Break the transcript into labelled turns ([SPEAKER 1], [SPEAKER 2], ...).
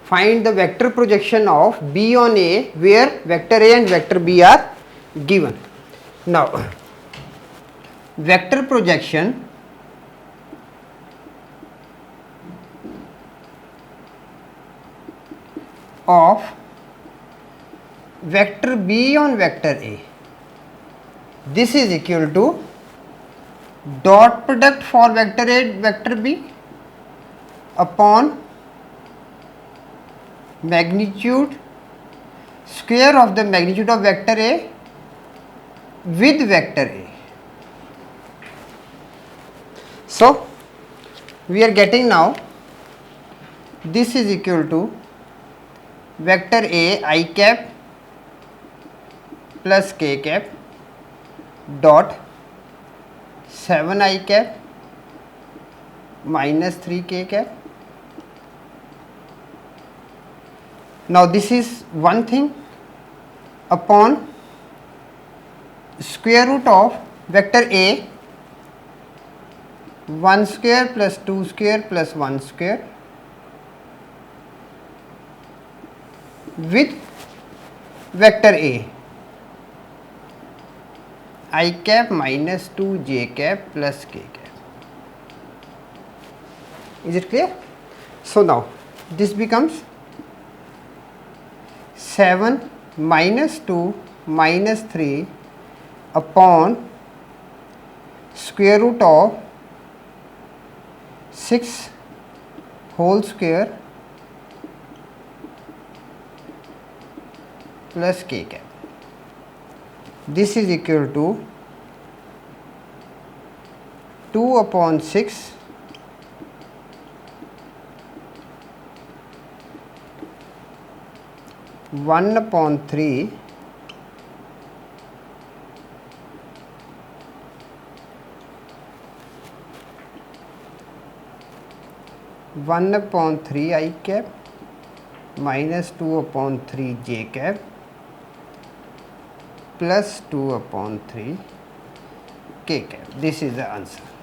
[SPEAKER 1] find the vector projection of B on A where vector A and vector B are given. Now, vector projection of vector B on vector A, this is equal to dot product for vector A vector B upon magnitude square of the magnitude of vector A with vector A. So, we are getting now this is equal to vector A I cap plus k cap dot 7 I cap minus 3 k cap. Now this is one thing upon square root of vector A 1 square plus 2 square plus 1 square with vector A I cap minus 2 j cap plus k cap. Is it clear? So now this becomes 7 minus 2 minus 3 upon square root of 6 whole square plus k cap. This is equal to 2 upon 6 1 upon 3 1 upon 3 I cap minus 2 upon 3 j cap plus 2 upon 3 k cap. This is the answer.